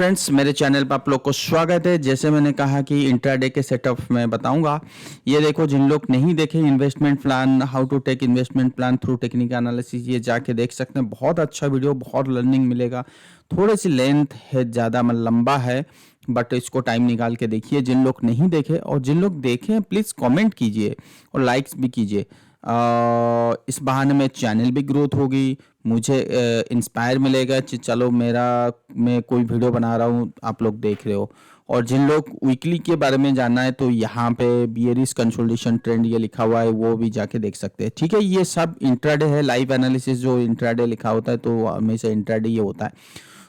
Friends, मेरे channel पर आप लोग को स्वागत है। जैसे मैंने कहा कि इंट्राडे के सेटअप में बताऊंगा। ये देखो, जिन लोग नहीं देखे investment plan, how to take investment plan through technical analysis, ये जाके देख सकते हैं। बहुत अच्छा वीडियो, बहुत लर्निंग मिलेगा। थोड़ी सी लेंथ है, ज़्यादा लंबा है, बट इसको टाइम निकाल के देखिए। जिन लोग नहीं देखे और जिन लोग देखे प्लीज़ कमेंट कीजिए और लाइक्स भी कीजिए। इस बहाने में चैनल भी ग्रोथ होगी, मुझे इंस्पायर मिलेगा कि चलो मैं कोई वीडियो बना रहा हूँ, आप लोग देख रहे हो। और जिन लोग वीकली के बारे में जानना है तो यहाँ पे बियरिश कंसोलिडेशन ट्रेंड ये लिखा हुआ है, वो भी जाके देख सकते हैं। ठीक है, ये सब इंट्राडे है। लाइव एनालिसिस जो इंट्राडे लिखा होता है तो हमेशा इंट्राडे ये होता है।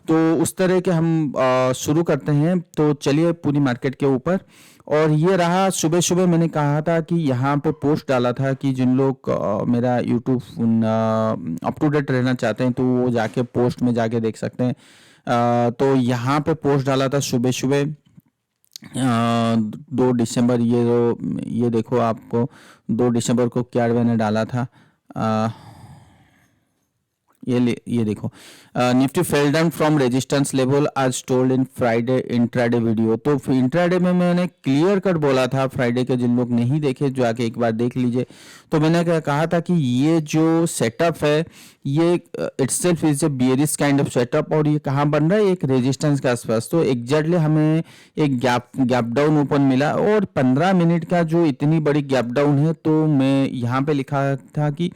तो उस तरह के हम शुरू करते हैं। तो चलिए पूरी मार्केट के ऊपर। और ये रहा, सुबह सुबह मैंने कहा था कि यहाँ पे पोस्ट डाला था कि जिन लोग मेरा यूट्यूब अप टू डेट रहना चाहते हैं तो वो जाके पोस्ट में जाके देख सकते हैं। तो यहाँ पे पोस्ट डाला था सुबह सुबह 2 दिसंबर। ये देखो, आपको 2 दिसंबर को क्या मैंने डाला था। ये देखो, Nifty fell down from resistance level आज told in Friday intraday video. तो इंट्राडे में मैंने क्लियर कट बोला था फ्राइडे के। जिन लोग नहीं देखे जो आके एक बार देख लीजिए। तो मैंने क्या कहा था कि ये जो सेटअप है ये itself is a bearish kind of setup. और ये कहाँ बन रहा है? एक रेजिस्टेंस के आसपास। तो एग्जैक्टली हमें एक गैप डाउन ओपन मिला और 15 मिनट का जो इतनी बड़ी गैप डाउन है, तो मैं यहाँ पे लिखा था कि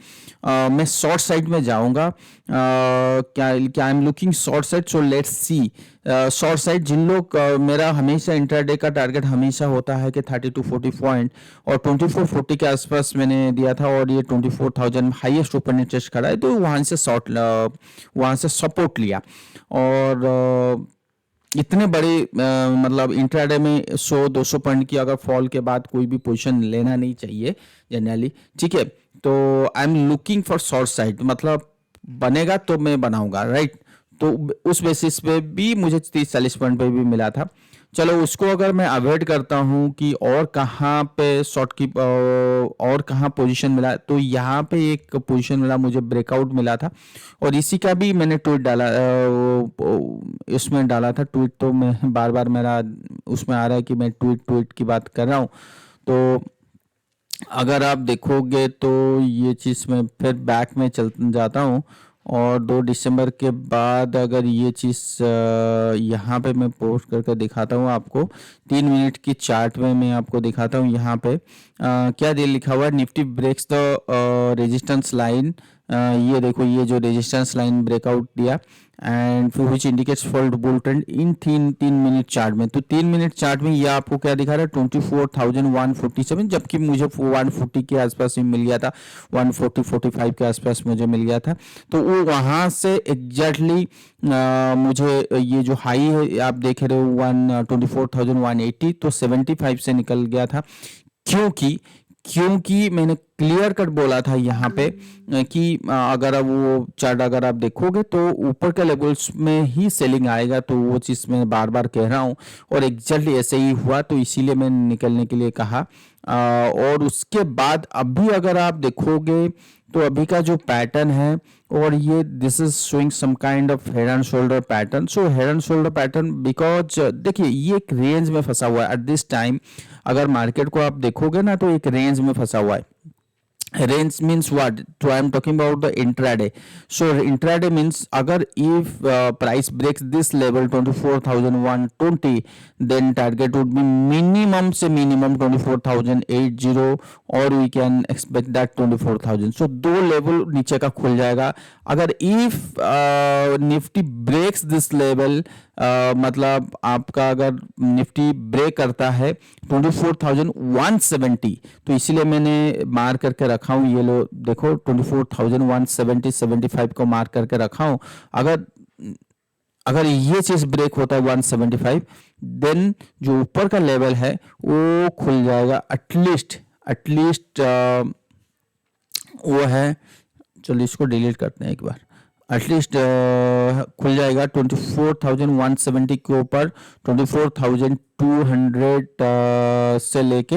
मैं शॉर्ट साइड में जाऊंगा। क्या I am looking short side, so let's see short side. जिन लोग मेरा हमेशा इंट्राडे का टारगेट हमेशा होता है कि 30 to 40 पॉइंट और 2440 के आसपास मैंने दिया था। और ये 24,000 हाईएस्ट ओपन इंटरेस्ट खड़ा है, तो वहाँ से सपोर्ट लिया। और इतने बड़े मतलब इंट्राडे में 100-200 पॉइंट की अगर फॉल के बाद कोई भी पोजीशन लेना नहीं चाहिए जनरली। ठीक है, तो I am looking for short side, मतलब बनेगा तो मैं बनाऊंगा, राइट। तो उस बेसिस पे भी मुझे 30-40 पॉइंट पे भी मिला था। चलो, उसको अगर मैं अवॉइड करता हूँ कि और कहाँ पे शॉर्ट की और कहाँ पोजीशन मिला, तो यहाँ पे एक पोजीशन मिला, मुझे ब्रेकआउट मिला था। और इसी का भी मैंने ट्वीट डाला, इसमें डाला था ट्वीट। तो मैं बार बार मेरा उसमें आ रहा है कि मैं ट्वीट की बात कर रहा हूँ। तो अगर आप देखोगे तो ये चीज़ मैं फिर बैक में चल जाता हूँ। और 2 दिसंबर के बाद अगर ये चीज़ यहाँ पे मैं पोस्ट करके दिखाता हूँ आपको, 3 मिनट की चार्ट में मैं आपको दिखाता हूँ। यहाँ पे क्या दे लिखा हुआ है, Nifty breaks the resistance line. ये देखो, ये जो रेजिस्टेंस लाइन ब्रेकआउट दिया and which indicates fault bull trend in 3 minute chart में। तो 3 मिनट चार्ट में ये आपको क्या दिखा रहा है, 24,147, जबकि मुझे 140 के आसपास ही मिल गया था। 140-45 के आसपास मुझे मिल गया था। तो वो वहाँ से एग्जैक्टली मुझे ये जो हाई है आप देख रहे हो 24,180, तो 75 से निकल गया था। क्योंकि मैंने क्लियर कट बोला था यहाँ पे कि अगर अब वो चार्ट अगर आप देखोगे तो ऊपर के लेवल्स में ही सेलिंग आएगा। तो वो चीज़ मैं बार बार कह रहा हूँ और एग्जैक्टली ऐसे ही हुआ। तो इसीलिए मैंने निकलने के लिए कहा। और उसके बाद अभी अगर आप देखोगे तो अभी का जो पैटर्न है, और ये this is showing some kind of head and shoulder pattern. So head and shoulder pattern because देखिए ये एक रेंज में फंसा हुआ है एट दिस टाइम। अगर मार्केट को आप देखोगे ना तो एक रेंज में फंसा हुआ है। Range means what? So I am talking about the intraday. So intraday means agar if price breaks this level 24,120, then target would be minimum से minimum 24,080 और we can expect that 24,000. So 2 level नीचे का खुल जाएगा। अगर if Nifty breaks this level, मतलब आपका अगर निफ्टी ब्रेक करता है 24,170, तो इसीलिए मैंने मार्क करके रखा हूँ। ये लो देखो, 24,170-75 को मार्क करके रखा हूँ। अगर ये चीज ब्रेक होता है 175, देन जो ऊपर का लेवल है वो खुल जाएगा एटलीस्ट वो है। चलो इसको डिलीट करते हैं एक बार। एटलीस्ट खुल जाएगा 24,170 के ऊपर 24,200 से लेके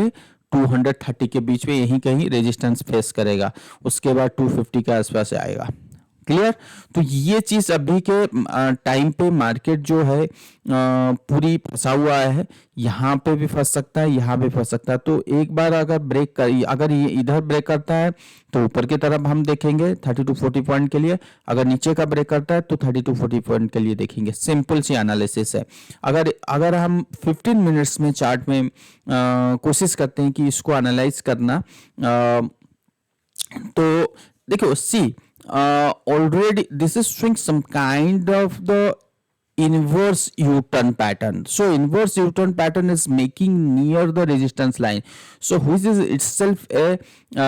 230 के बीच में यहीं कहीं रेजिस्टेंस फेस करेगा। उसके बाद 250 के आसपास आएगा। क्लियर। तो ये चीज अभी के टाइम पे मार्केट जो है पूरी फंसा हुआ है, यहाँ पे भी फंस सकता है, यहाँ भी फंस सकता है। तो एक बार अगर अगर ये इधर ब्रेक करता है तो ऊपर की तरफ हम देखेंगे 30 to 40 पॉइंट के लिए, अगर नीचे का ब्रेक करता है तो 30 to 40 पॉइंट के लिए देखेंगे। सिंपल सी एनालिसिस है। अगर अगर हम 15 मिनट्स में चार्ट में कोशिश करते हैं कि इसको एनालाइज करना, तो देखो सी already this is showing some kind of the inverse U-turn pattern. So inverse U-turn pattern is making near the resistance line, so which is itself a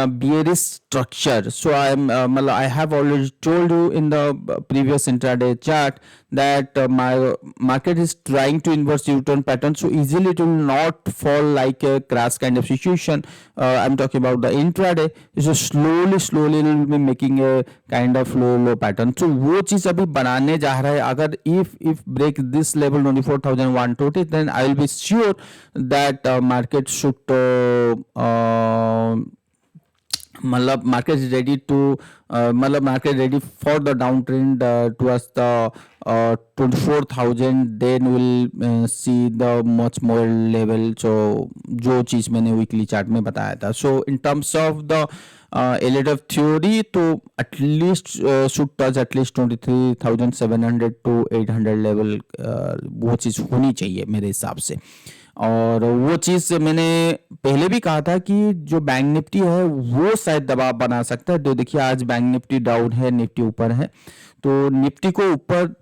bearish structure. So I have already told you in the previous intraday chart that my market is trying to inverse U-turn pattern, so easily it will not fall like a crash kind of situation. I'm talking about the intraday, so slowly it will be making a kind of low pattern. So वो चीज अभी बनाने जा रहा है। अगर if break this level 24,120, then I will be sure that market should मतलब market is ready to मतलब market ready for the downtrend towards the 24,000, then we'll see the much more level. So जो चीज मैंने weekly chart में बताया था, so in terms of the LHF theory, तो at least should touch at least 23,700 to 800 level, वो चीज़ होनी चाहिए मेरे हिसाब से। और वो चीज़ मैंने पहले भी कहा था कि जो बैंक निफ्टी है वो शायद दबाव बना सकता है। तो देखिए आज बैंक निफ्टी डाउन है, निफ्टी ऊपर है, तो निफ्टी को ऊपर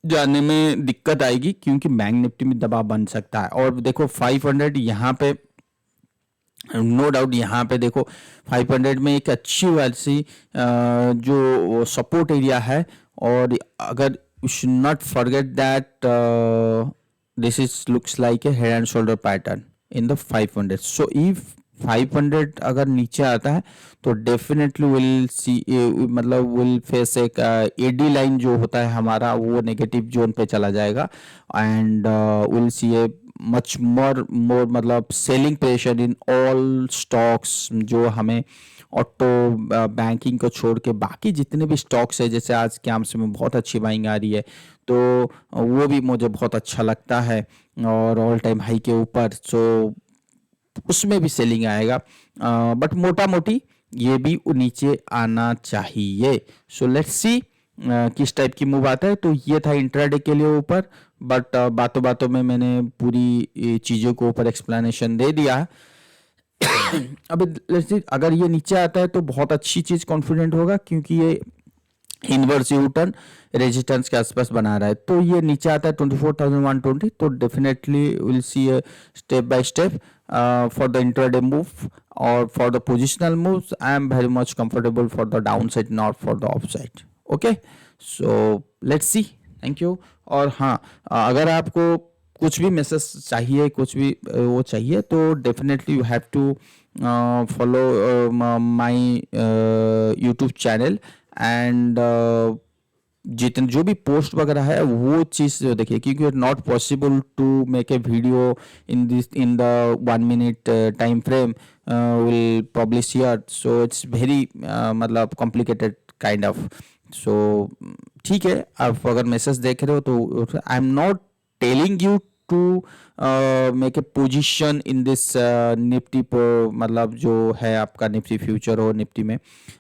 जाने में दिक्कत आएगी क्योंकि बैंक निफ्टी में दबाव बन सकता है। और देखो 500 यहाँ पे नो डाउट, यहाँ पे देखो 500 में एक अच्छी वाली जो सपोर्ट एरिया है। और अगर you should not forget that this is looks like a head and shoulder pattern in the 500। So if 500 अगर नीचे आता है तो डेफिनेटली विल सी, मतलब विल फेस एक एडी लाइन जो होता है हमारा, वो नेगेटिव जोन पे चला जाएगा and will see a much more मतलब selling pressure in all stocks. जो हमें ऑटो बैंकिंग को छोड़ के बाकी जितने भी स्टॉक्स है, जैसे आज के आम से में बहुत अच्छी बाइंग आ रही है, तो वो भी मुझे बहुत अच्छा लगता है और ऑल टाइम हाई के ऊपर, सो उसमें भी सेलिंग आएगा। बट मोटा मोटी ये भी नीचे आना चाहिए। सो लेट्स सी किस टाइप की मूव आता है। तो ये था इंट्राडे के लिए ऊपर, बट बातों बातों में मैंने पूरी चीज़ों को ऊपर एक्सप्लेनेशन दे दिया। अब लेट्स सी अगर ये नीचे आता है तो बहुत अच्छी चीज़ कॉन्फिडेंट होगा क्योंकि ये इनवर्स यू टर्न रेजिस्टेंस के आसपास बना रहा है। तो ये नीचे आता है 24,120, तो definitely will see a step by step for the intraday move or for the positional moves. I am very much comfortable for the downside, not for the upside. Okay, so let's see. Thank you. और हाँ, अगर आपको कुछ भी message चाहिए, कुछ भी वो चाहिए, तो definitely you have to follow my YouTube channel and जितने जो भी पोस्ट वगैरह है वो चीज़ देखिए, क्योंकि it not possible to make a video in the 1 minute time frame will publish here, so it's very मतलब कॉम्प्लिकेटेड काइंड ऑफ। सो ठीक है, आप अगर मैसेज देख रहे हो तो I am not telling you to make a position in this Nifty, मतलब जो है आपका निफ्टी फ्यूचर हो निफ्टी में,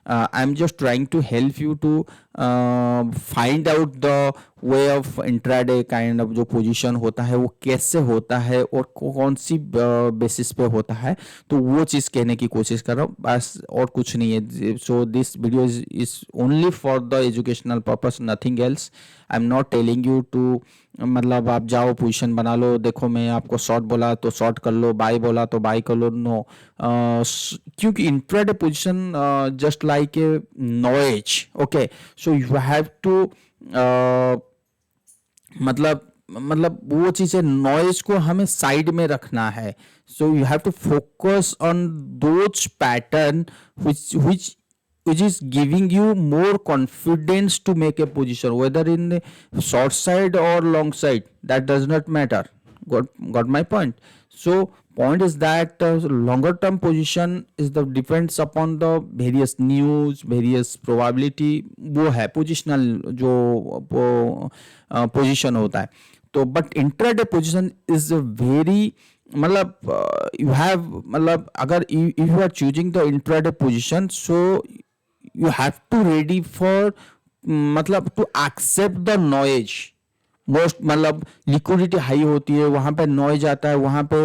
I am just trying to help you to find out the way of intraday kind of जो position होता है वो कैसे होता है और कौन सी बेसिस पे होता है, तो वो चीज़ कहने की कोशिश कर रहा हूँ बस, और कुछ नहीं है। So this video is only for the educational purpose, nothing else. I am not telling you to मतलब आप जाओ पोजीशन बना लो, देखो मैं आपको शॉर्ट बोला तो शॉर्ट कर लो, बाय बोला तो बाय कर लो, नो। क्योंकि intraday position just like a knowledge, okay, so you have to मतलब वो चीज़ें नॉइज को हमें साइड में रखना है। So you have to focus on those pattern which is giving you more confidence to make a position, whether in the short side or long side, that does not matter, got my point? So point is that longer term position is the depends upon the various news, various probability, वो है positional जो position होता है. तो but intraday position is a very मतलब you have मतलब अगर if you are choosing the intraday position, so you have to ready for मतलब to accept the noise. Most मतलब लिक्विडिटी हाई होती है, वहाँ पे नॉइज आता है, वहाँ पे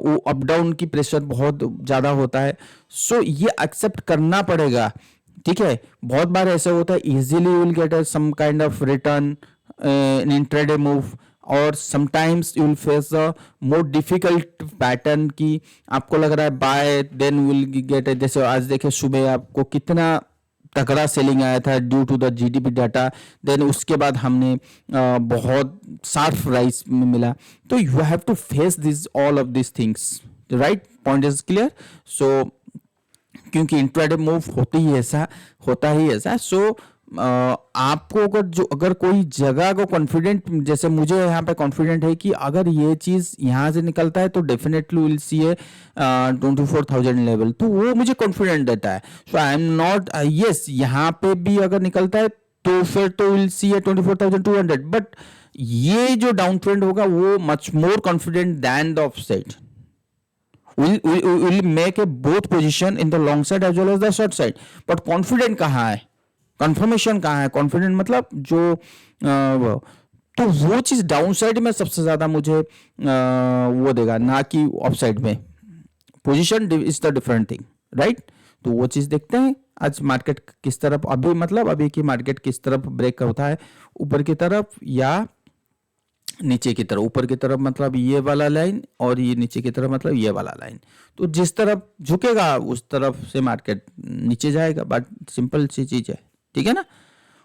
वो अप डाउन की प्रेशर बहुत ज़्यादा होता है. सो ये एक्सेप्ट करना पड़ेगा. ठीक है, बहुत बार ऐसा होता है easily you will get some kind of return in intraday move, और sometimes you will face a more difficult pattern की आपको लग रहा है बाय देन विल गेट. जैसे आज देखे सुबह आपको कितना तगड़ा सेलिंग आया था due to the GDP data, then उसके बाद हमने बहुत शार्प राइज में मिला. तो you have to face this all of this things. Right, point is clear. So क्योंकि इंट्राडे मूव होता ही ऐसा. सो आपको अगर कोई जगह को कॉन्फिडेंट, जैसे मुझे यहाँ पे कॉन्फिडेंट है कि अगर ये चीज यहाँ से निकलता है तो definitely will see A 24,000 level, तो वो मुझे कॉन्फिडेंट देता है. सो आई एम नॉट यस, यहाँ पे भी अगर निकलता है तो फिर तो विल सी ए 24,200, बट ये जो डाउन ट्रेंड होगा वो much more confident than the offset. will make a both position in the long side as well as the short side. But confident कहाँ है, कंफर्मेशन कहाँ है? कॉन्फिडेंट मतलब जो तो वो चीज डाउन साइड में सबसे ज्यादा मुझे वो देगा, ना कि ऑफ साइड में. Position is the different thing. Right, तो वो चीज देखते हैं आज मार्केट किस तरफ अभी, मतलब अभी की मार्केट किस तरफ ब्रेक होता है, ऊपर की तरफ या नीचे की तरफ. ऊपर की तरफ मतलब ये वाला लाइन, और ये नीचे की तरफ मतलब ये वाला लाइन. तो जिस तरफ झुकेगा उस तरफ से मार्केट नीचे जाएगा. बट सिंपल सी चीज है. ठीक है ना?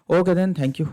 Okay then, thank you.